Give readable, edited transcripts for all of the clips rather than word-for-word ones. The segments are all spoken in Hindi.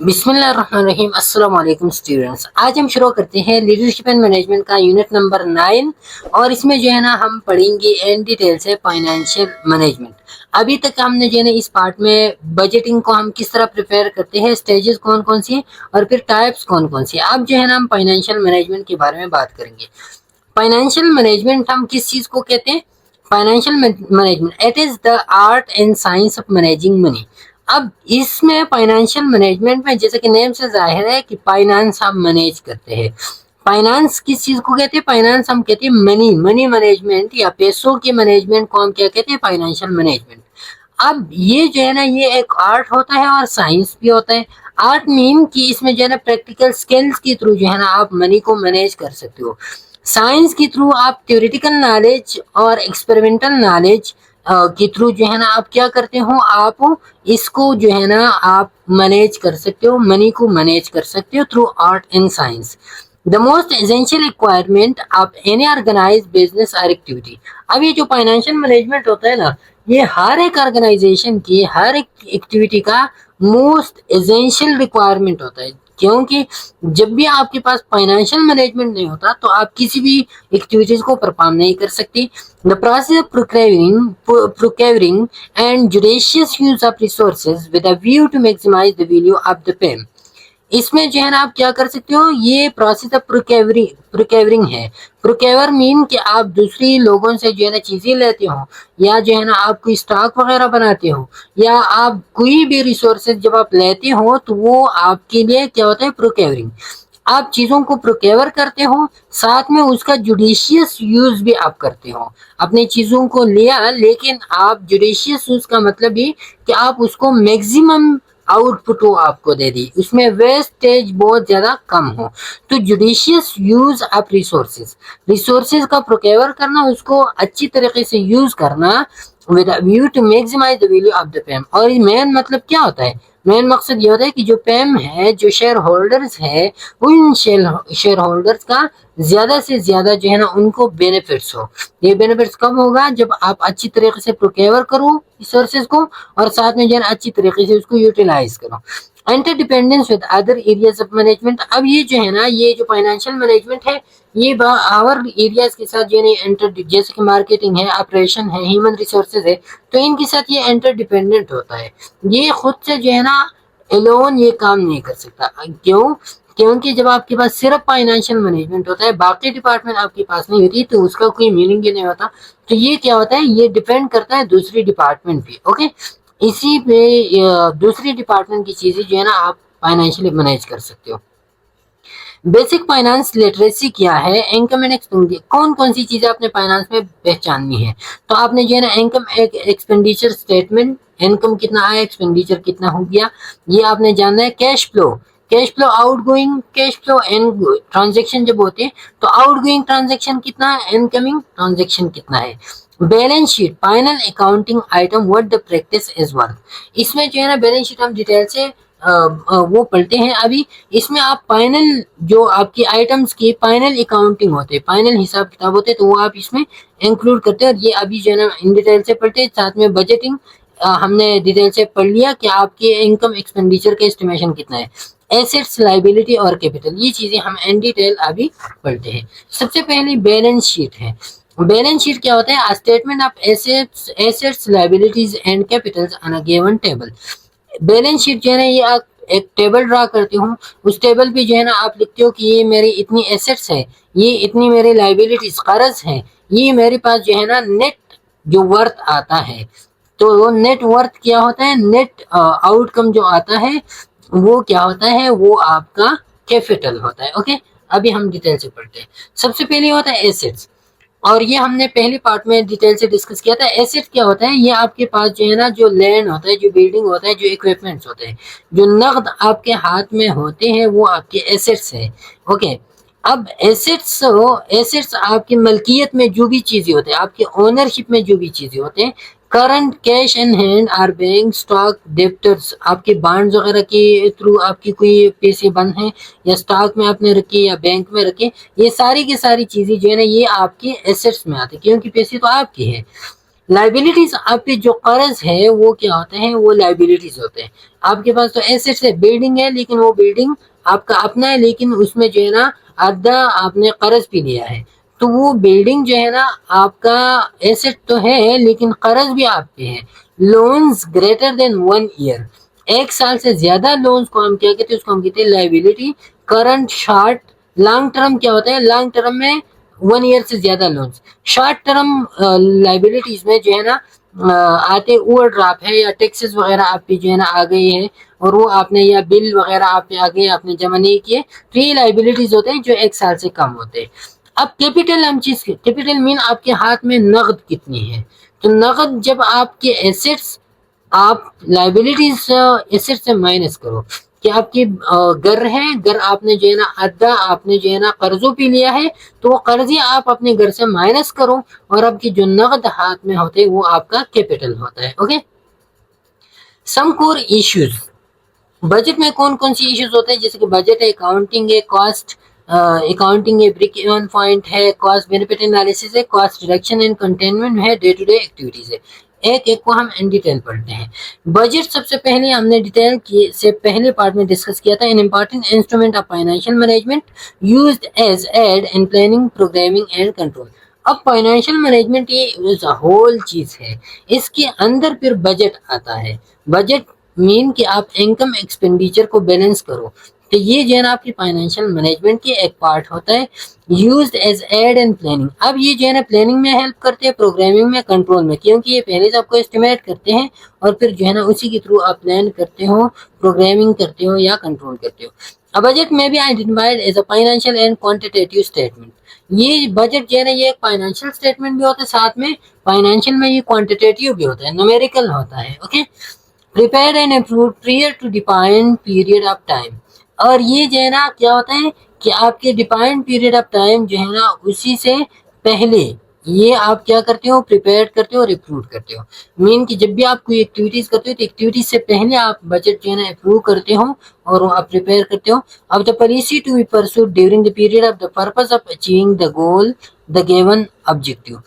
बिस्मिल्लाहिर्रहमानिर्रहीम। अस्सलाम वालेकुम स्टूडेंट्स। आज हम शुरू करते हैं लीडरशिप एंड मैनेजमेंट का यूनिट नंबर 9 और इसमें जो है ना हम पढ़ेंगे इन डिटेल से फाइनेंशियल मैनेजमेंट। अभी तक हमने जो है ना इस पार्ट में बजटिंग को हम किस तरह प्रिपेयर करते हैं, स्टेजेस कौन कौन सी और फिर टाइप्स कौन कौन सी। अब जो है ना हम फाइनेंशियल मैनेजमेंट के बारे में बात करेंगे। फाइनेंशियल मैनेजमेंट हम किस चीज को कहते हैं? Financial management it is the art and science of managing money. अब इसमें फाइनेंशियल मैनेजमेंट में जैसे कि नेम से जाहिर है कि फाइनेंस हम मैनेज करते हैं। फाइनेंस किस चीज को कहते हैं? फाइनेंस हम कहते हैं मनी मैनेजमेंट या पैसों के मैनेजमेंट को हम क्या कहते हैं? Financial management. अब ये जो है ना ये एक आर्ट होता है और साइंस भी होता है। आर्ट मीन कि इसमें जो है ना प्रैक्टिकल स्किल्स के थ्रू जो है ना आप मनी को मैनेज कर सकते हो। साइंस के थ्रू आप थ्योरेटिकल नॉलेज और एक्सपेरिमेंटल नॉलेज के थ्रू जो है ना आप क्या करते हो, आप इसको जो है ना आप मैनेज कर सकते हो, मनी को मैनेज कर सकते हो through art and science. The most essential requirement of any organise business और एक्टिविटी। अब ये जो फाइनेंशियल मैनेजमेंट होता है ना, ये हर एक ऑर्गेनाइजेशन की हर एक एक्टिविटी का मोस्ट एसेंशियल रिक्वायरमेंट होता है। क्योंकि जब भी आपके पास फाइनेंशियल मैनेजमेंट नहीं होता तो आप किसी भी एक्टिविटीज को परफॉर्म नहीं कर सकते। The process of procuring and judicious use of resources with a view to maximize the value of the PEM. इसमें जो है ना आप क्या कर सकते हो, ये प्रोसेस ऑफ प्रोक्योरिंग है। प्रोक्योर मीन कि आप दूसरी लोगों से जो है ना चीजें लेते हो, या जो है ना आप कोई स्टॉक वगैरह बनाते हो, या आप कोई भी रिसोर्सेज जब आप लेते हो तो वो आपके लिए क्या होता है? प्रोक्योरिंग। आप चीजों को प्रोक्योर करते हो, साथ में उसका जुडिशियस यूज भी आप करते हो। अपने चीजों को लिया, लेकिन आप जुडिशियस यूज का मतलब ये कि आप उसको मैक्सिमम आउटपुट वो आपको दे दी, उसमें वेस्टेज बहुत ज्यादा कम हो। तो judicious use of resources, resources का प्रोक्योर करना, उसको अच्छी तरीके से यूज करना with a view to maximize the value of the PEM. और मेन मतलब क्या होता है? मेन मकसद ये होता है कि जो पेम है, जो शेयर होल्डर्स है, उन शेयर होल्डर्स का ज्यादा से ज्यादा जो है ना उनको बेनिफिट्स हो। ये बेनिफिट्स कब होगा? जब आप अच्छी तरीके से प्रोक्योर करो रिसोर्सेज को और साथ में जो है अच्छी तरीके से उसको यूटिलाइज करो। Inter dependence with other areas of management. अब ये जो है ना ये जो फाइनेंशियल मैनेजमेंट है, ये और एरियाज के साथ जो है इंटर, जैसे कि मार्केटिंग है, ऑपरेशन है, ह्यूमन रिसोर्सेज है, तो इनके साथ ये इंटर डिपेंडेंट होता है। ये खुद से जो है ना एलोन ये काम नहीं कर सकता। क्यों? क्योंकि जब आपके पास सिर्फ फाइनेंशियल मैनेजमेंट होता है, बाकी डिपार्टमेंट आपके पास नहीं होती, तो उसका कोई मीनिंग ही नहीं होता। तो ये क्या होता है? ये डिपेंड करता है दूसरी डिपार्टमेंट पे। ओके, इसी पे दूसरी डिपार्टमेंट की चीजें जो है ना आप फाइनेंशियली मैनेज कर सकते हो। बेसिक फाइनेंस लिटरेसी क्या है? इनकम एंड एक्सपेंडिचर, कौन कौन सी चीजें आपने फाइनेंस में पहचाननी है? तो आपने जो है ना इनकम एक्सपेंडिचर स्टेटमेंट, इनकम कितना आया, एक्सपेंडिचर कितना हो गया, ये आपने जानना है। Cash flow, cash flow out going, cash flow and transaction जब होते हैं तो आउट गोइंग ट्रांजेक्शन कितना है, इनकमिंग ट्रांजेक्शन कितना है। Balance sheet, final accounting item what the practice is worth. इसमें जो है ना बैलेंस शीट हम डिटेल से वो पढ़ते हैं अभी। इसमें आप फाइनल जो आपकी आइटम्स की फाइनल अकाउंटिंग होते हैं, फाइनल हिसाब किताब होते हैं, तो वो आप इसमें इंक्लूड करते हैं। और ये अभी जो है ना इन डिटेल से पढ़ते हैं। साथ में बजटिंग हमने डिटेल से पढ़ लिया कि आपके इनकम एक्सपेंडिचर का एस्टिमेशन कितना है। एसेट्स, लाइबिलिटी और कैपिटल, ये चीजें हम इन डिटेल अभी पढ़ते हैं। सबसे पहले बैलेंस शीट है। बैलेंस शीट क्या होता है? Statement of assets, liabilities and Capitals on a given table. Balance sheet जो है ना ये आप एक टेबल ड्रा करते हो, उस टेबल पे जो है ना आप लिखते हो कि ये मेरी इतनी एसेट्स है, ये इतनी मेरी लाइबिलिटीज कर्ज है, ये मेरे पास जो है ना नेट जो वर्थ आता है। तो वो नेट वर्थ क्या होता है? नेट आउटकम जो आता है वो क्या होता है? वो आपका कैपिटल होता है। ओके, अभी हम डिटेल से पढ़ते हैं। सबसे पहले होता है एसेट्स, और ये हमने पहले पार्ट में डिटेल से डिस्कस किया था। एसेट क्या होता है? ये आपके पास जो है ना जो लैंड होता है, जो बिल्डिंग होता है, जो इक्विपमेंट्स होते हैं, जो नकद आपके हाथ में होते हैं, वो आपके एसेट्स है। ओके, अब एसेट्स आपकी मलकियत में जो भी चीजें होते हैं, आपके ओनरशिप में जो भी चीजें होते हैं, current cash in hand or bank stock debtors, आपके बॉन्ड्स वगैरह के थ्रू आपकी कोई पैसे बंद हैं या स्टॉक में आपने रखे या बैंक में रखे, ये सारी की सारी चीजें जो है ना ये आपके एसेट्स में आती है, क्योंकि पैसे तो आपके हैं। लाइबिलिटीज आपके जो कर्ज है वो क्या होते हैं, वो लाइबिलिटीज होते हैं। आपके पास तो एसेट्स है, बिल्डिंग है, लेकिन वो बिल्डिंग आपका अपना है, लेकिन उसमें जो है ना आधा आपने कर्ज भी लिया है, तो वो बिल्डिंग जो है ना आपका एसेट तो है लेकिन कर्ज भी आप पे है। लोन्स ग्रेटर देन 1 ईयर, 1 साल से ज्यादा लोन्स को हम क्या कहते हैं, उसको हम कहते हैं liability. Current, short, long term क्या होता है, लॉन्ग टर्म में 1 ईयर से ज्यादा लोन्स। शॉर्ट टर्म लाइबिलिटीज में जो है ना आते ओवरड्राफ्ट है या टैक्सेस वगैरह आप पे जो है ना आ गई है, और वो आपने या बिल वगैरह आप पे आ गए, आपने जमा नहीं किए, तो ये लाइबिलिटीज होते हैं जो 1 साल से कम होते हैं। अब कैपिटल, हम चीज कैपिटल मीन आपके हाथ में नकद कितनी है, तो नकद जब आपके एसेट्स, आप लाइबिलिटीज एसेट से माइनस करो कि आपकी घर है, घर आपने जो है ना आधा आपने जो है ना कर्जों पे लिया है, तो वो कर्जे आप अपने घर से माइनस करो, और आपकी जो नकद हाथ में होते हैं वो आपका कैपिटल होता है। ओके, सम कोर इश्यूज, बजट में कौन कौन सी इश्यूज होते हैं, जैसे कि बजट है, अकाउंटिंग है, कॉस्ट अकाउंटिंग है, ब्रेक इवन पॉइंट है, कॉस्ट बेनिफिट एनालिसिस है, कॉस्ट रिडक्शन एंड कंटेनमेंट है, डे टू डे एक्टिविटीज है। एक एक को हम इन डिटेल पढ़ते हैं। बजट सबसे पहले हमने डिटेल से पहले पार्ट में डिस्कस किया था। An important instrument of financial management used as aid in planning, programming and control. अब फाइनेंशियल मैनेजमेंट ये होल चीज है, इसके अंदर फिर बजट आता है। बजट मीन कि आप इनकम एक्सपेंडिचर को बैलेंस करो, तो ये जो है ना आपकी फाइनेंशियल मैनेजमेंट की एक पार्ट होता है। Used as aid and planning, अब ये जो है ना प्लानिंग में हेल्प करते हैं, प्रोग्रामिंग में, कंट्रोल में, क्योंकि ये पहले से आपको एस्टिमेट करते हैं और फिर जो है ना उसी के थ्रू आप प्लान करते हो, प्रोग्रामिंग करते हो या कंट्रोल करते हो। अब बजट में भी identified as a financial and quantitative statement. ये बजट जो है ना ये एक फाइनेंशियल स्टेटमेंट भी होता है, साथ में फाइनेंशियल में ये क्वांटिटेटिव भी होता है, न्यूमेरिकल होता है। Okay, prepare and approve prior to defined period of time, और ये जो है ना क्या होता है कि आपके डिफाइंड पीरियड ऑफ टाइम जो है ना उसी से पहले ये आप क्या करते हो, प्रिपेयर करते हो, रिक्रूट करते हो। मीन कि जब भी आप कोई एक्टिविटीज करते हो तो एक्टिविटीज से पहले आप बजट जो है ना अप्रूव करते हो और आप प्रिपेयर करते हो। अब the policy to be pursued during the period of the purpose of achieving the goal, the given objective.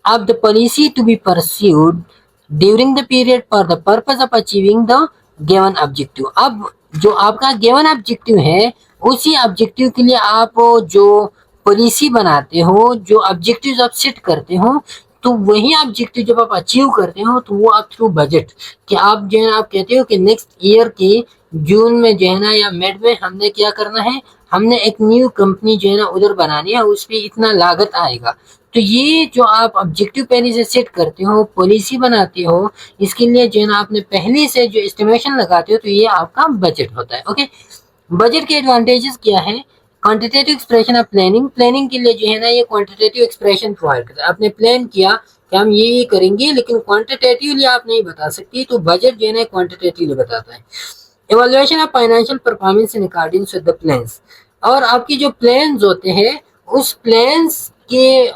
अब the policy to be pursued during the period for the purpose of achieving the given objective. अब जो आपका गिवन ऑब्जेक्टिव है उसी ऑब्जेक्टिव के लिए आप जो पॉलिसी बनाते हो, जो ऑब्जेक्टिव आप सेट करते हो, तो वही ऑब्जेक्टिव जब आप अचीव करते हो तो वो आप थ्रू बजट, कि आप जो है आप कहते हो कि नेक्स्ट ईयर के जून में जो है ना या मिड में हमने क्या करना है, हमने एक न्यू कंपनी जो है ना उधर बनानी है, उस पर इतना लागत आएगा। तो ये जो आप ऑब्जेक्टिव पहले से सेट करते हो, पॉलिसी बनाते हो, इसके लिए जो है ना आपने पहले से जो एस्टिमेशन लगाते हो, तो ये आपका बजट होता है। ओके, बजट के एडवांटेजेस क्या है? Quantitative expression of planning, planning के लिए जो है ना ये क्वांटिटेटिव एक्सप्रेशन प्रोवाइड करता है। आपने प्लान किया कि हम ये करेंगे, लेकिन क्वांटिटेटिवली आप नहीं बता सकती, तो बजट जो है ना क्वांटिटेटिवली बताता है। Evaluation of financial performance in according with the plans, और आपकी जो प्लान्स होते हैं उस प्लान्स के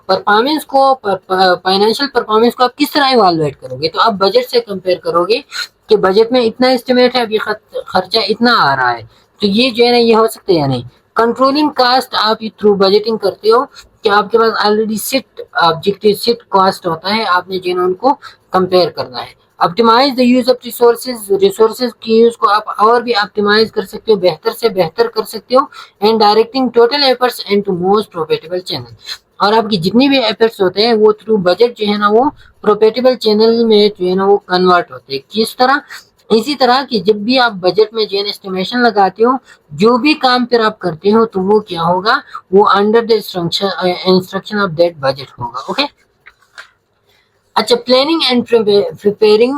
परफॉर्मेंस को, फाइनेंशियल परफॉर्मेंस को आप किस तरह इवैल्यूएट करोगे, तो आप बजट से कंपेयर करोगे कि बजट में इतना एस्टिमेट है, अभी खर्चा इतना आ रहा है, तो ये जो है ना ये हो सकता है या नहीं। कंट्रोलिंग कास्ट आप थ्रू बजटिंग करते हो कि आपके पास already set objective, set cost होता है, आपने जो है उनको कंपेयर करना है। Optimize the use of resources, resources की यूज को आप और भी ऑप्टिमाइज कर सकते हो, बेहतर से बेहतर कर सकते हो। And directing total efforts into most profitable channel, और आपकी जितनी भी एफर्ट्स होते हैं वो थ्रू बजट जो है ना वो प्रॉफिटेबल चैनल में जो है ना वो कन्वर्ट होते हैं। किस तरह? इसी तरह कि जब भी आप बजट में जो है एस्टिमेशन लगाते हो, जो भी काम फिर आप करते हो, तो वो क्या होगा, वो under the instruction of that budget होगा। ओके, अच्छा, प्लानिंग एंड प्रिपेयरिंग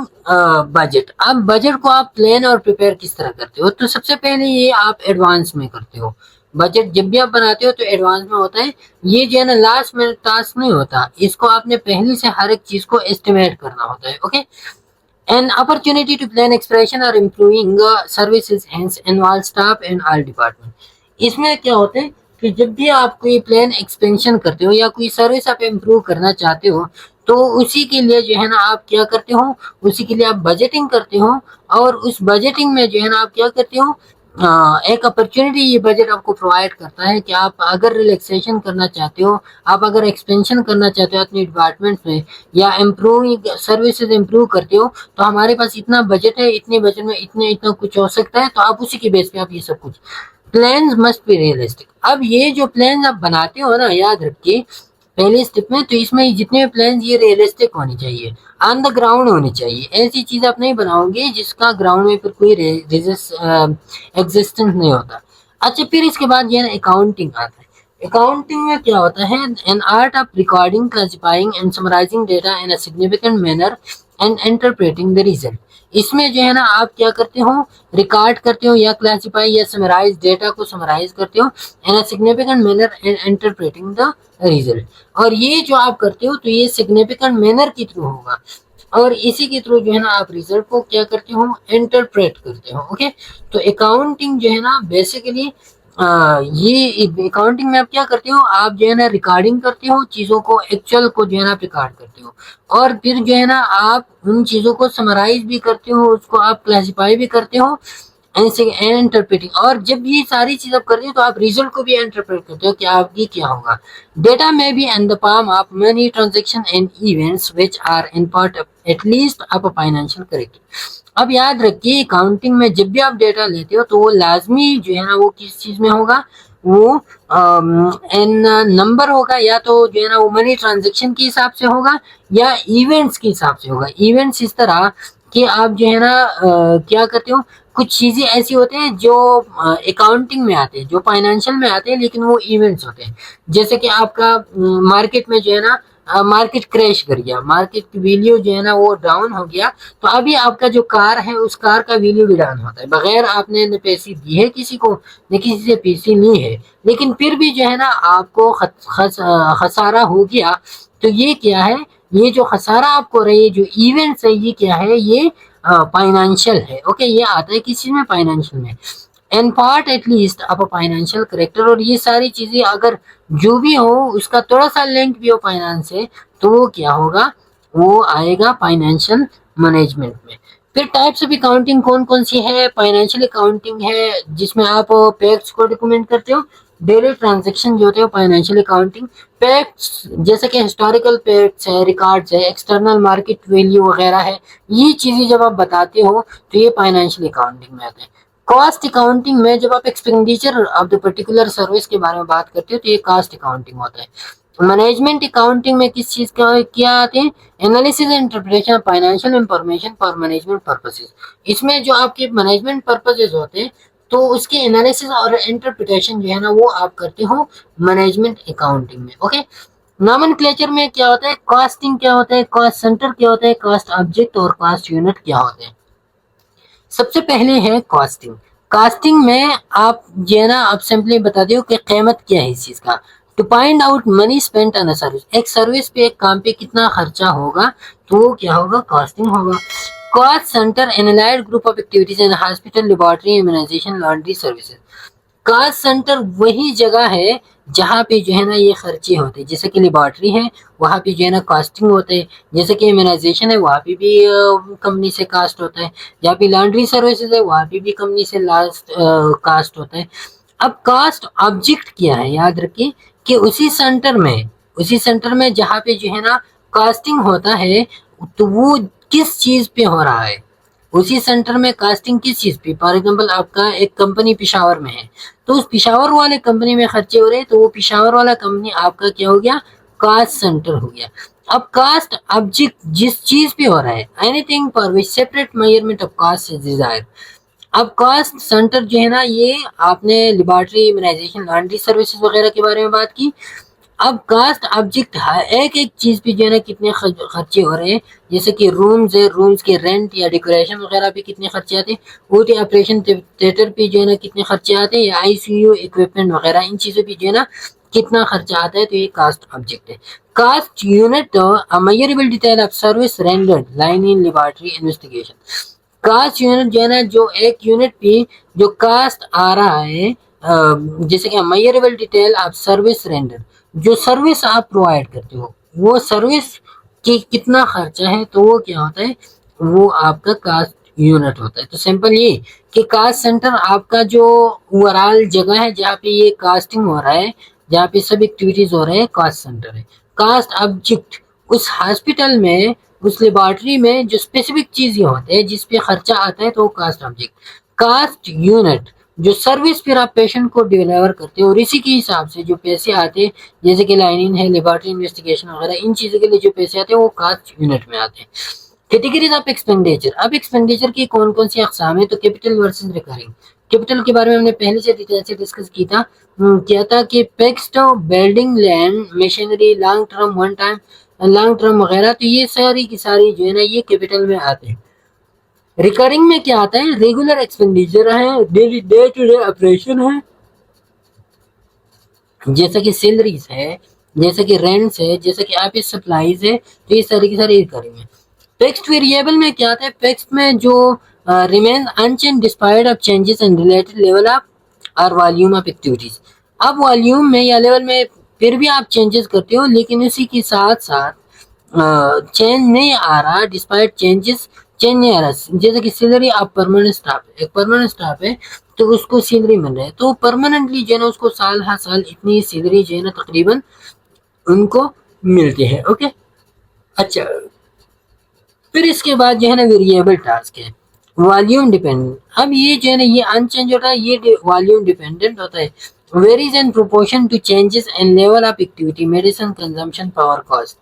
बजट। अब बजट को आप प्लान और प्रिपेयर किस तरह करते हो, तो सबसे पहले ये आप एडवांस में करते हो। बजट जब भी आप बनाते हो तो एडवांस में होता है, ये जो है ना लास्ट मिनट टास्क नहीं होता, इसको आपने पहले से हर एक चीज को एस्टिमेट करना होता है। Okay, an opportunity to plan expression or improving services hence involve staff and all department। इसमें क्या होता है कि जब भी आप कोई प्लान एक्सपेंशन करते हो या कोई सर्विस आप इम्प्रूव करना चाहते हो, तो उसी के लिए जो है ना आप क्या करते हो, उसी के लिए आप बजटिंग करते हो, और उस बजटिंग में जो है ना आप क्या करते हो, एक अपॉर्चुनिटी ये बजट आपको प्रोवाइड करता है कि आप अगर रिलैक्सेशन करना चाहते हो, आप अगर एक्सपेंशन करना चाहते हो अपने डिपार्टमेंट में, या इम्प्रूविंग सर्विसेज इम्प्रूव करते हो, तो हमारे पास इतना बजट है, इतने बजट में इतने इतना कुछ हो सकता है, तो आप उसी के बेस पे आप ये सब कुछ प्लान्स मस्ट बी रियलिस्टिक। अब ये जो प्लान आप बनाते हो ना, याद रखिए पहले स्टेप में, तो इसमें जितने भी प्लान ये रियलिस्टिक होने चाहिए, ऑन द ग्राउंड होने चाहिए। ऐसी चीज आप नहीं बनाओगे जिसका ग्राउंड में फिर कोई एग्जिस्टेंस नहीं होता। अच्छा, फिर इसके बाद ये अकाउंटिंग आता है। अकाउंटिंग में क्या होता है? An art of recording, classifying and summarising data in a significant manner and interpreting the result. इसमें जो है ना आप क्या करते हो, रिकॉर्ड करते हो या क्लासिफाई या समराइज, डेटा को समराइज करते हो in a significant manner and interpreting the result. और ये जो आप करते हो तो ये सिग्निफिकेंट मैनर के थ्रू होगा, और इसी के थ्रू जो है ना आप रिजल्ट को क्या करते हो, इंटरप्रेट करते हो। ओके, तो अकाउंटिंग जो है ना बेसिकली ये अकाउंटिंग में आप क्या करते हो, आप जो है ना रिकॉर्डिंग करते हो चीजों को, एक्चुअल को जो है ना आप रिकॉर्ड करते हो, और फिर जो है ना आप उन चीजों को समराइज भी करते हो, उसको आप क्लासिफाई भी करते हो ऐसे इंटरप्रेटिंग। और जब ये सारी चीज आप करते हो तो आप रिजल्ट को भी इंटरप्रेट करते हो कि आपकी क्या होगा। डेटा में भी and the palm of money transaction and events which are in part at least of a financial character. अब याद रखिए अकाउंटिंग में जब भी आप डेटा लेते हो तो वो लाजमी जो है ना वो किस चीज में होगा, वो एन नंबर होगा, या तो जो है ना वो मनी ट्रांजेक्शन के हिसाब से होगा या इवेंट्स के हिसाब से होगा। इवेंट्स इस तरह कि आप जो है ना क्या करते हो, कुछ चीजें ऐसी होते हैं जो अकाउंटिंग में आते हैं, जो फाइनेंशियल में आते हैं, लेकिन वो इवेंट्स होते हैं। जैसे कि आपका मार्केट में जो है ना मार्केट क्रैश कर गया, मार्केट की वैल्यू जो है ना वो डाउन हो गया, तो अभी आपका जो कार है उस कार का वैल्यू भी डाउन होता है, बगैर आपने न पैसे दिए किसी को, न किसी से पैसे ली है, लेकिन फिर भी जो है ना आपको खसारा हो गया। तो ये क्या है, ये जो खसारा आपको रही है, जो इवेंट्स है, ये क्या है, ये फाइनेंशियल है। ओके, ये आता है किस चीज में, फाइनेंशियल में, an part at least of a financial character. और ये सारी चीजें अगर जो भी हो उसका थोड़ा सा लिंक भी हो फाइनेंस से, तो वो क्या होगा, वो आएगा फाइनेंशियल मैनेजमेंट में। फिर टाइप्स ऑफ अकाउंटिंग कौन कौन सी है? फाइनेंशियल अकाउंटिंग है जिसमें आप पैक्ट्स को डॉक्यूमेंट करते हो, डेली ट्रांजेक्शन जो होते हैं फाइनेंशियल अकाउंटिंग। पैक्ट्स जैसे कि हिस्टोरिकल पैक्ट्स है, रिकॉर्ड्स है, एक्सटर्नल मार्केट वैल्यू वगैरह है, ये चीजें जब आप बताते हो तो ये फाइनेंशियल अकाउंटिंग में आते हैं। कॉस्ट अकाउंटिंग में जब आप expenditure of the particular service के बारे में बात करते हो तो ये कॉस्ट अकाउंटिंग होता है। मैनेजमेंट अकाउंटिंग में किस चीज का क्या आते हैं? Analysis and interpretation of financial information for management purposes. इसमें जो आपके मैनेजमेंट पर्पसेस होते हैं तो उसके एनालिसिस और इंटरप्रिटेशन जो है ना वो आप करते हो मैनेजमेंट अकाउंटिंग में। ओके, नॉमेनक्लेचर में क्या होता है, कॉस्टिंग क्या होता है, कॉस्ट सेंटर क्या होता है, कॉस्ट ऑब्जेक्ट और कॉस्ट यूनिट क्या होते हैं। सबसे पहले है कॉस्टिंग। कॉस्टिंग में आप जो है ना आप सिंपली बता दो कि कीमत क्या है इस चीज का। To find out money spent on a service, एक सर्विस पे, एक काम पे कितना खर्चा होगा, तो वो क्या होगा, कॉस्टिंग होगा। Cost centre analysed group of activities in hospital, laboratory, immunization, laundry services. Cost centre वही जगह है जहाँ पे जो है ना ये खर्चे होते हैं, जैसे कि लेबोरेटरी है वहाँ पे जो है ना कॉस्टिंग होते हैं, जैसे कि इम्यूनाइजेशन है वहाँ पे भी कंपनी से कास्ट होता है, जहाँ पे लॉन्ड्री सर्विसेज है वहाँ पे भी कंपनी से लास्ट कास्ट होता है। अब कास्ट ऑब्जेक्ट क्या है, याद रखिए कि उसी सेंटर में जहाँ पे जो है ना कास्टिंग होता है, तो वो किस चीज पे हो रहा है, उसी सेंटर में कास्टिंग किस चीज पे। फॉर एग्जाम्पल आपका एक कंपनी पिशावर में है, तो उस पिशावर वाले कंपनी में खर्चे हो रहे हैं, तो वो पिशावर वाला कंपनी आपका क्या हो गया, कास्ट सेंटर हो गया। अब कास्ट ऑब्जेक्ट जिस चीज पे हो रहा है, anything for which separate measurement of cost is desired. अब कास्ट सेंटर जो है ना, ये आपने लेबोरेटरी, इम्यूनाइजेशन, लॉन्ड्री सर्विसेज वगैरह के बारे में बात की। अब कास्ट ऑब्जेक्ट एक एक चीज पे जो है ना कितने खर्चे हो रहे हैं, जैसे कि रूम्स है, रूम्स के रेंट या डेकोरेशन वगैरह पे कितने खर्चे आते हैं, ओटी ऑपरेशन थिएटर पे जो है ना कितने खर्चे आते हैं, या आईसीयू इक्विपमेंट वगैरह इन चीजों पे जो है ना कितना खर्चा आता है, तो ये कास्ट ऑब्जेक्ट है। Cost unit measurable detail of service rendered line in laboratory investigation. Cost unit जो है ना, जो एक यूनिट पे जो कास्ट आ रहा है, जैसे कि measurable detail of service render, जो सर्विस आप प्रोवाइड करते हो वो सर्विस की कितना खर्चा है, तो वो क्या होता है, वो आपका कास्ट यूनिट होता है। तो सिंपल ये कि कास्ट सेंटर आपका जो ओवरऑल जगह है जहाँ पे ये कास्टिंग हो रहा है, जहाँ पे सब एक्टिविटीज हो रहे हैं, कास्ट सेंटर है। कास्ट ऑब्जेक्ट उस हॉस्पिटल में, उस लेबोरेटरी में जो स्पेसिफिक चीजें होते हैं जिस पे खर्चा आता है तो वो कास्ट ऑब्जेक्ट। कास्ट यूनिट जो सर्विस फिर आप पेशेंट को डिलीवर करते हो और इसी के हिसाब से जो पैसे आते हैं, जैसे कि लाइनिंग है, लेबोरेटरी इन्वेस्टिगेशन वगैरह, इन चीजों के लिए जो पैसे आते हैं वो कास्ट यूनिट में आते हैं। Categories of expenditure. अब एक्सपेंडिचर की कौन कौन सी अकसाम है? तो कैपिटल वर्सेस रिकरिंग। कैपिटल के बारे में हमने पहले से डिटेल से डिस्कस की था, किया था कि fixed building, land, machinery, long term, one time, long term वगैरह, तो ये सारी की सारी जो है ना ये कैपिटल में आते हैं। रिकरिंग में क्या आता है? रेगुलर एक्सपेंडिचर है, daily day to day operation है, जैसा कि सैलरीज है, जैसा कि रेंट्स है, जैसा कि ऑफिस सप्लाईज है, तो ये सारी की सारी रिकरिंग है। फिक्स्ड वेरिएबल में क्या आता है? फिक्स्ड में जो remain unchange despite of changes in related level of और वॉल्यूम ऑफ एक्टिविटीज। अब वॉल्यूम में या लेवल में फिर भी आप चेंजेस करते हो, लेकिन इसी के साथ साथ चेंज नहीं आ रहा, डिस्पाइट चेंजेस चेंज नहीं आ रहा। जैसे कि सैलरी आप परमानेंट स्टाफ है, एक परमानेंट स्टाफ है तो उसको सैलरी मिल रहा है, तो परमानेंटली जो है ना उसको साल हर साल इतनी सैलरी जो है ना तकरीबन उनको मिलती है। ओके, अच्छा, फिर इसके बाद जो है ना वेरिएबल टास्क है, वॉल्यूम डिपेंडेंट। अब ये जो है ना ये अनचेंज होता है, ये वॉल्यूम डिपेंडेंट होता है। Varies in proportion to changes in level of activity, medicine consumption, power cost.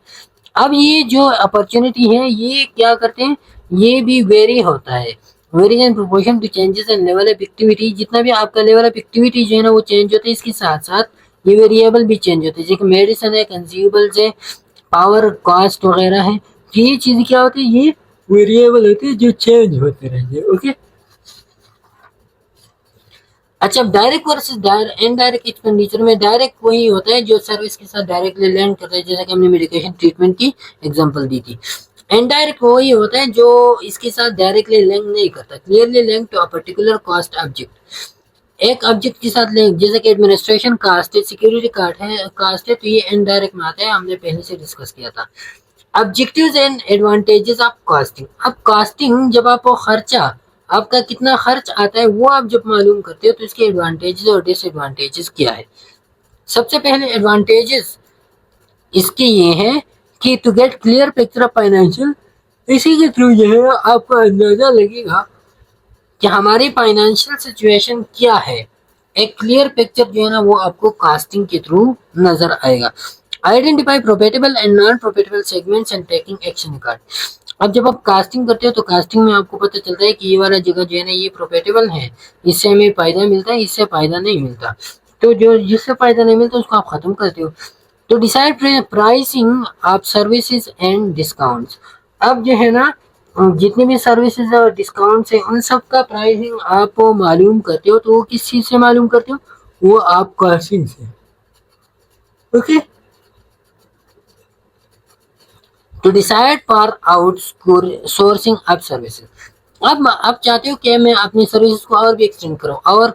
अब ये जो अपॉर्चुनिटी है ये क्या करते हैं? ये भी वेरी होता है, varies in proportion to changes in level of activity. जितना भी आपका लेवल ऑफ एक्टिविटी जो है ना वो चेंज होता है, इसके साथ साथ ये वेरिएबल भी चेंज होते हैं, जैसे मेडिसिन है, कंज्यूमेबल्स है, पावर कॉस्ट वगैरह है। ये चीज क्या होती है? ये वेरिएबल होते हैं जो चेंज होते रहते हैं। ओके, अच्छा, डायरेक्ट वर्सेस इनडायरेक्ट एक्सपेंडिचर में डायरेक्ट वही होता है जो सर्विस के साथ डायरेक्टली लिंक करता है, जैसा कि हमने मेडिकेशन ट्रीटमेंट की एग्जांपल दी थी। इनडायरेक्ट वही होता है जो इसके साथ डायरेक्टली लिंक नहीं करता, clearly link to a particular cost object. एक ऑब्जेक्ट के साथ लिंक, जैसे कि एडमिनिस्ट्रेशन कास्ट है, सिक्योरिटी कार्ड है, कास्ट है, तो ये इनडायरेक्ट में आता है, हमने पहले से डिस्कस किया था। Objectives and advantages of casting. अब कास्टिंग जब आपको खर्चा, आपका कितना खर्च आता है वो आप जब मालूम करते हो तो इसके एडवांटेजेस और डिसएडवांटेजेस क्या है? सबसे पहले एडवांटेजेस इसके ये हैं कि to get clear picture of financial, इसी के थ्रू जो है आपको अंदाजा लगेगा कि हमारी फाइनेंशियल सिचुएशन क्या है। एक क्लियर पिक्चर जो है ना वो आपको कास्टिंग के थ्रू नजर आएगा। Identify profitable and non profitable segments and taking action card. अब जब आप कास्टिंग करते हो तो कास्टिंग में आपको पता चलता है कि ये वाला जगह जो है ना ये प्रोफिटेबल है, इससे हमें फायदा मिलता है, इससे फायदा नहीं मिलता, तो जो जिससे फायदा नहीं मिलता उसको आप खत्म करते हो। तो decide pricing of services and discounts. अब जो है ना जितनी भी सर्विसेज और डिस्काउंट्स है उन सब का प्राइसिंग आप मालूम करते हो, तो वो किस चीज से मालूम करते हो? वो आप कॉस्टिंग से। Okay, to decide for outsourcing of services. अब आप चाहते हो कि मैं अपनी सर्विसेज को और भी एक्सटेंड करूँ और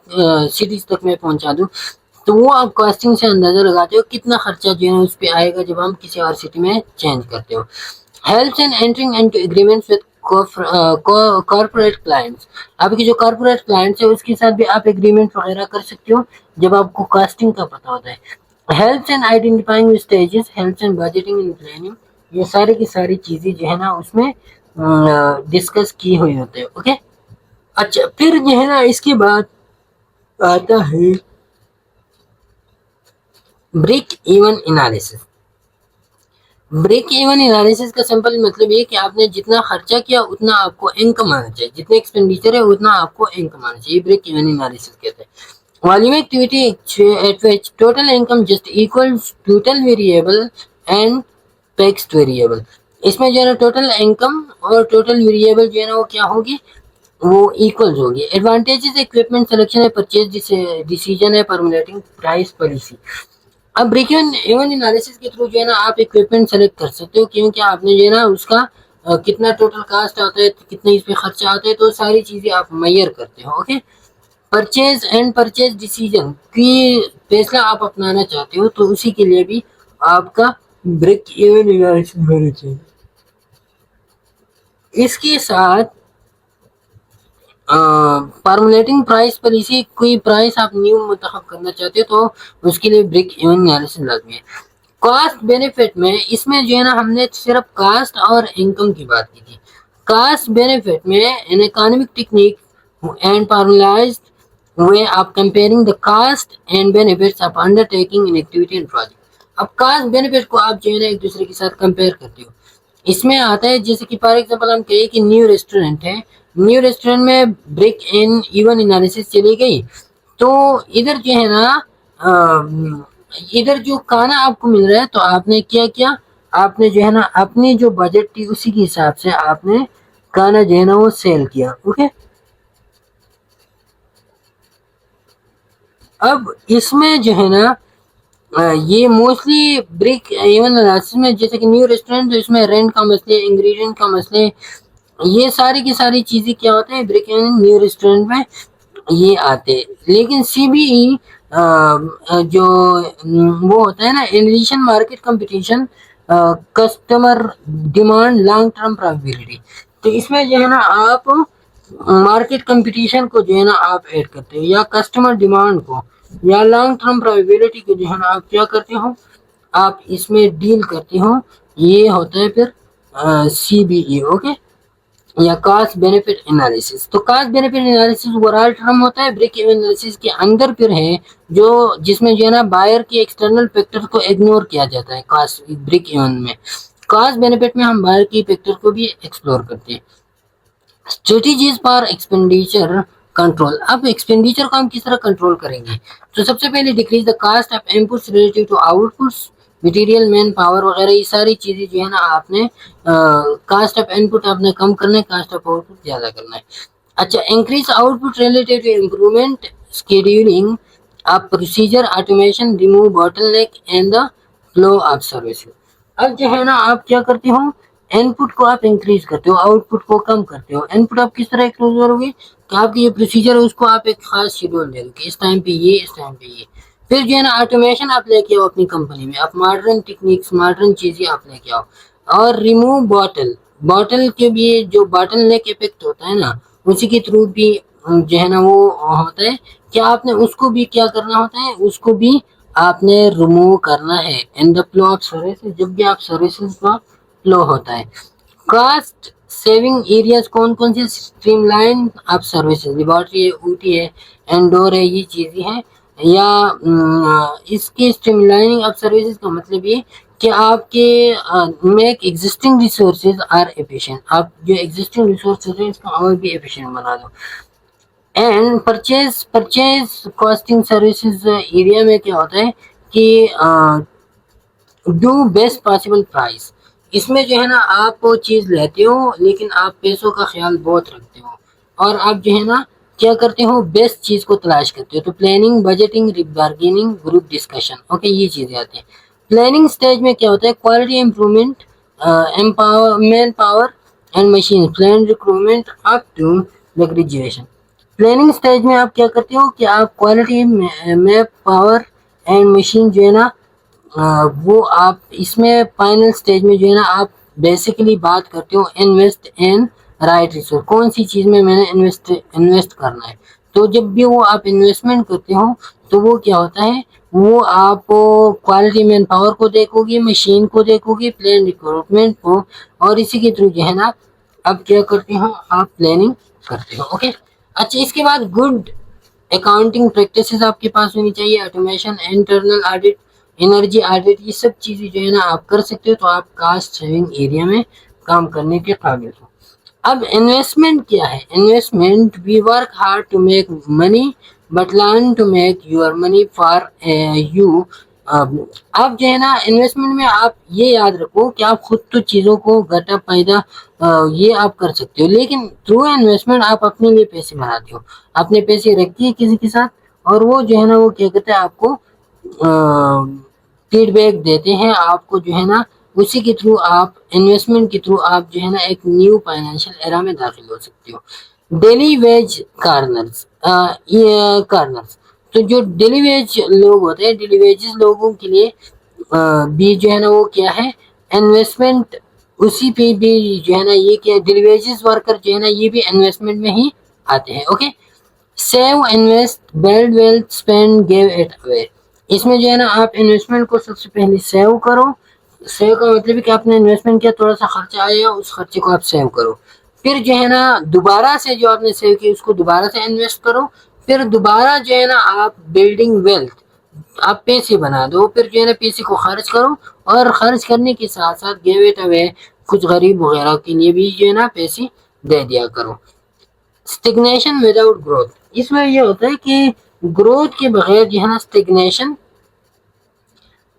सिटीज तक मैं पहुंचा दूं, तो वो आप कॉस्टिंग से अंदाजा लगाते हो कितना खर्चा जो है उस पर आएगा जब हम किसी और सिटी में चेंज करते हो। Helps in entering into agreements with corporate clients. आपके जो कॉर्पोरेट क्लाइंट्स है उसके साथ भी आप एग्रीमेंट वगैरह कर सकते हो जब आपको कॉस्टिंग का पता होता है। Helps in identifying stages, helps in budgeting and planning. ये सारी की सारी चीजें जो है ना उसमें डिस्कस की हुई होते हैं। ओके, अच्छा, फिर जो है ना इसके बाद आता है break even analysis. Break even analysis का सिंपल मतलब ये कि आपने जितना खर्चा किया उतना आपको इनकम आना चाहिए, जितने एक्सपेंडिचर है उतना आपको इनकम आना चाहिए, ब्रेक इवन एनालिसिस कहते हैं। Volume activity at which total income just equals total variable and fixed variable. इसमें जो है ना टोटल इनकम और टोटल वेरिएबल जो है ना वो क्या होगी? वो इक्वल्स होगी। एडवांटेजेस इक्विपमेंट सिलेक्शन है, परचेज डिसीजन है, फॉर्मुलेटिंग प्राइस पॉलिसी। अब ब्रेक इवन एनालिसिस के थ्रू जो है ना आप इक्विपमेंट सेलेक्ट कर सकते हो, क्योंकि आपने जो है ना उसका कितना टोटल कास्ट आता है, कितना इस पे खर्चा आता है, तो सारी चीजें आप मेजर करते हो। Okay, purchase and purchase decision की फैसला आप अपनाना चाहते हो तो उसी के लिए भी आपका ब्रेक इवन एनालिसिस होना चाहिए। इसके साथ फॉर्मुलेटिंग प्राइस पॉलिसी, कोई प्राइस आप न्यू मुंतखब करना चाहते हो तो उसके लिए ब्रेक इवन एनालिसिस लाजमी है। कॉस्ट बेनिफिट में इसमें जो है ना हमने सिर्फ कास्ट और इनकम की बात की थी। कास्ट बेनिफिट में an economic technique and formulized way of comparing the cost and benefits of undertaking an activity and project. अब कास्ट बेनिफिट को आप जो है ना एक दूसरे के साथ कंपेयर करते हो। इसमें आता है जैसे कि फॉर एग्जांपल हम कहें कि न्यू रेस्टोरेंट है, न्यू रेस्टोरेंट में ब्रेक इन इवन एनालिसिस चली गई, तो इधर जो है ना इधर जो खाना आपको मिल रहा है तो आपने क्या किया, आपने जो है ना अपनी जो बजट थी उसी के हिसाब से आपने खाना जो है ना वो सेल किया। ओके, अब इसमें जो है ना ये मोस्टली ब्रेक इवन एनालिसिस में जैसे कि न्यू रेस्टोरेंट तो इसमें रेंट का मसले, इंग्रेडिएंट का मसले, ये सारी की सारी चीजें क्या होते हैं ब्रेक इवन न्यू रेस्टोरेंट में ये आते हैं। लेकिन सीबीई जो वो होता है ना addition market competition, customer demand, long term probability, तो इसमें जो है ना आप मार्केट कंपटीशन को जो है ना आप ऐड करते हो या कस्टमर डिमांड को या लॉन्ग टर्म प्रोबेबिलिटी को जो है ना आप क्या करते हो, आप इसमें डील करते हो। ये होता है फिर सीबीई। ओके, या कॉस्ट बेनिफिट एनालिसिस। तो cost benefit analysis overall term होता है, ब्रेक इवन एनालिसिस के अंदर फिर है जो जिसमें जो है ना बायर के एक्सटर्नल फैक्टर को इग्नोर किया जाता है। कॉस्ट ब्रेक इवन में, कॉस्ट बेनिफिट में हम बायर की फैक्टर को भी एक्सप्लोर करते हैं। Strategies for expenditure control. अब एक्सपेंडिचर को हम किस तरह कंट्रोल करेंगे, तो सबसे पहले decrease the cost of inputs related to outputs, material, manpower वगैरह, ये सारी चीजें जो है ना आपने कॉस्ट ऑफ इनपुट आपने कम करना है, कॉस्ट ऑफ आउटपुट ज्यादा करना है। अच्छा, increase output related to improvement scheduling of procedure, automation, remove bottleneck and the flow of services. अब जो है ना आप क्या करते हो, इनपुट को आप इंक्रीज करते हो, आउटपुट को कम करते हो। इनपुट आप किस तरह इंक्रीज करोगे, तो आपकी ये प्रोसीजर है उसको आप एक खास शेड्यूल दे दोगे, इस टाइम पे ये, इस टाइम पे ये। फिर जो है ना ऑटोमेशन आप लेके आओ अपनी कंपनी में, आप मॉडर्न टेक्निक्स, मॉडर्न चीजें आप लेके आओ। और रिमूव बॉटल, बॉटल के भी जो बॉटल नेक इफेक्ट होता है ना उसी के थ्रू भी जो है ना वो होता है कि आपने उसको भी क्या करना होता है, उसको भी आपने रिमूव करना है in the flow of services. जब भी आप सर्विसेज का फ्लो होता है, कॉस्ट सेविंग एरियाज कौन कौन से, स्ट्रीमलाइन ऑफ सर्विसेज, लेबोरेटरी है, ऊटी है, एंडोर है, ये चीजें हैं। या इसकी स्ट्रीमलाइनिंग ऑफ सर्विसेज का मतलब ये कि आपके make existing resources are efficient, आप जो एग्जिस्टिंग रिसोर्सेज है इसको और भी एफिशिएंट बना दो। And purchase, purchase costing services area में क्या होता है कि डू बेस्ट पॉसिबल प्राइस, इसमें जो है ना आप वो चीज़ लेते हो लेकिन आप पैसों का ख्याल बहुत रखते हो और आप जो है ना क्या करते हो, बेस्ट चीज़ को तलाश करते हो। तो planning, budgeting, bargaining, group discussion, okay, ये चीज़ें आती हैं। प्लानिंग स्टेज में क्या होता है, quality improvement, empower manpower and machine, plan recruitment up to the graduation. Planning stage में आप क्या करते हो कि आप quality, manpower and machine जो है ना वो आप इसमें फाइनल स्टेज में जो है ना आप बेसिकली बात करते हो इन्वेस्ट इन राइट रिसोर्स, कौन सी चीज़ में मैंने इन्वेस्ट करना है। तो जब भी वो आप इन्वेस्टमेंट करते हो तो वो क्या होता है, वो आप क्वालिटी मैन पावर को देखोगे, मशीन को देखोगे, प्लान रिक्रूटमेंट को, और इसी के थ्रू जो है ना आप क्या करते हो, आप प्लानिंग करते हो। ओके, अच्छा, इसके बाद गुड अकाउंटिंग प्रैक्टिसेस आपके पास होनी चाहिए, automation, internal audit, energy audit, ये सब चीज़ें जो है ना आप कर सकते हो तो आप कास्ट सेविंग एरिया में काम करने के काबिल हो। अब इन्वेस्टमेंट क्या है, investment, we work hard to make money but learn to make your money for you. अब जो है ना इन्वेस्टमेंट में आप ये याद रखो कि आप खुद तो चीज़ों को घटा पैदा ये आप कर सकते हो, लेकिन थ्रू इन्वेस्टमेंट आप अपने लिए पैसे बनाते हो, अपने पैसे रखिए किसी के साथ और वो जो है ना वो क्या कहते हैं आपको फीडबैक देते हैं आपको, जो है ना उसी के थ्रू आप इन्वेस्टमेंट के थ्रू आप जो है ना एक न्यू फाइनेंशियल एरा में दाखिल हो सकते हो। डेली वेज कार्नर्स, ये कार्नर्स, तो जो डेली वेज लोग होते हैं, डेली वेजेस लोगों के लिए भी जो है ना वो क्या है, इन्वेस्टमेंट, उसी पे भी जो है ना ये क्या, डेली वेजेस वर्कर जो है ना ये भी इन्वेस्टमेंट में ही आते हैं। Okay, save, invest, build wealth, spend, give it away. इसमें जो है ना आप इन्वेस्टमेंट को सबसे पहले सेव करो। सेव का मतलब है कि आपने इन्वेस्टमेंट किया, थोड़ा सा खर्चा आया, उस खर्चे को आप सेव करो। फिर जो है ना दोबारा से जो आपने सेव किया उसको दोबारा से इन्वेस्ट करो। फिर दोबारा जो है ना आप बिल्डिंग वेल्थ, आप पैसे बना दो। फिर जो है ना पैसे को खर्च करो, और खर्च करने के साथ साथ गिव इट अवे, कुछ गरीब वगैरह के लिए भी जो है ना पैसे दे दिया करो। स्टिग्नेशन विदाउट ग्रोथ, इसमें ये होता है कि ग्रोथ के बगैर जो है ना स्टिग्नेशन,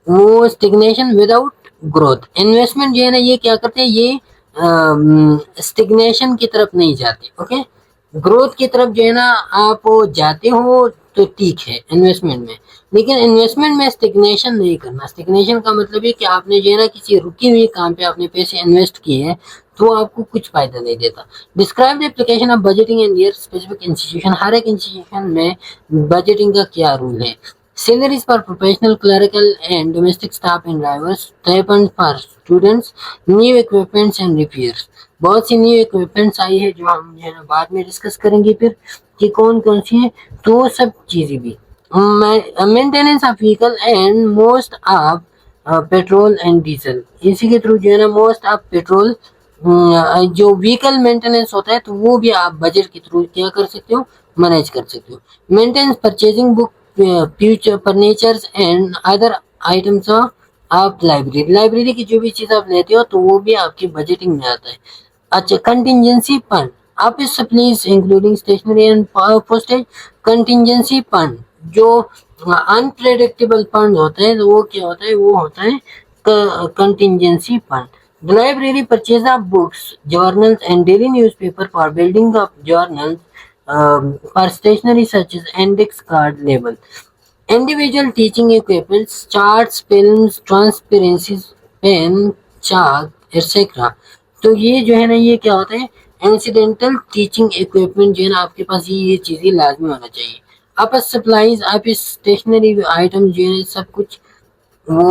वो स्टिग्नेशन विदाउट ग्रोथ। इन्वेस्टमेंट जो है ना ये क्या करते हैं, ये स्टिग्नेशन की तरफ नहीं जाते। ओके, ग्रोथ की तरफ जो है ना आप जाते हो तो ठीक है इन्वेस्टमेंट में, लेकिन इन्वेस्टमेंट में स्टिग्नेशन नहीं करना। स्टिग्नेशन का मतलब है कि आपने जो है ना किसी रुकी हुई काम पे आपने पैसे इन्वेस्ट किए हैं तो आपको कुछ फायदा नहीं देता। Describe the application of budgeting in your specific institution, हर एक इंस्टीट्यूशन में बजटिंग का क्या रूल है। Salaries for professional, clerical and domestic staff and drivers, stipends for students, new equipments and repairs। बहुत सी न्यू इक्विपमेंट्स आई है जो हम जो है ना बाद में डिस्कस करेंगे फिर कि कौन कौन सी है, तो वो सब चीज़ें भी। Maintenance of vehicle and most of petrol and diesel, इसी के थ्रू जो है ना मोस्ट ऑफ पेट्रोल, जो व्हीकल मेंटेनेंस होता है तो वो भी आप बजट के थ्रू क्या कर सकते हो, मैनेज कर सकते हो। Maintenance purchasing book, future furnitures and other items of library, library की जो भी चीज़ आप लेते हो तो वो भी आपकी बजटिंग में आता है। अच्छा, contingency fund, office supplies including stationery and postage. Contingency fund जो अनप्रेडिक्टेबल फंड होते हैं तो वो क्या होता है, वो होता है contingency fund. The library purchase of books, journals and daily newspaper for building of journals, for stationery such as index card label. Individual teaching equipment, charts, films, transparencies, pen, chalk, etc. तो ये जो है ना ये क्या होता है, इंसिडेंटल टीचिंग इक्विपमेंट जो है ना आपके पास ये चीज़ें लाजमी होना चाहिए। आप सप्लाईज, आप स्टेशनरी आइटम जो है सब कुछ वो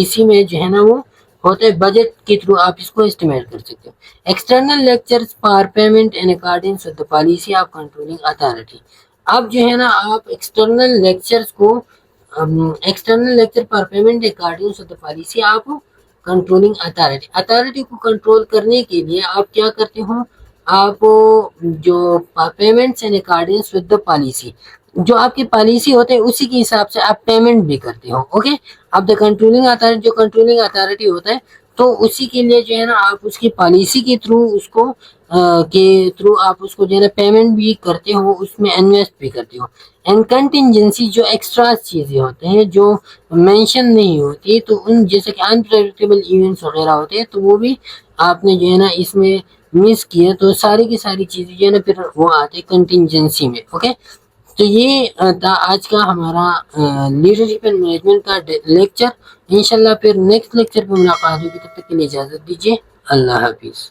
इसी में जो है ना वो होता है, बजट के थ्रू आप इसको एस्टिमेट कर सकते हो। External lectures for payment in according with the policy of controlling authority. अब जो है ना आप एक्सटर्नल लेक्चर्स को, external lecture for payment according with the policy of controlling authority, authority को कंट्रोल करने के लिए आप क्या करते हो, आप जो payments in according with the policy, जो आपकी पॉलिसी होते हैं उसी के हिसाब से आप पेमेंट भी करते हो। ओके, अब द कंट्रोलिंग अथॉरिटी, जो कंट्रोलिंग अथॉरिटी होता है तो उसी के लिए जो है ना आप उसकी पॉलिसी के थ्रू उसको के थ्रू आप उसको जो है ना पेमेंट भी करते हो, उसमें इन्वेस्ट भी करते हो। एंड कंटिजेंसी, जो एक्स्ट्रा चीज़ें होते हैं जो मेंशन नहीं होती, तो उन जैसे कि अनप्रेडिक्टेबल इवेंट्स वगैरह होते हैं तो वो भी आपने जो है ना इसमें मिस किया तो सारी की सारी चीज़ें जो है ना फिर वो आते हैं कंटिजेंसी में। ओके, तो ये था आज का हमारा लीडरशिप एंड मैनेजमेंट का लेक्चर। इंशाल्लाह फिर नेक्स्ट लेक्चर पे मुलाकात होगी, तब तक के लिए इजाज़त दीजिए। अल्लाह हाफिज़।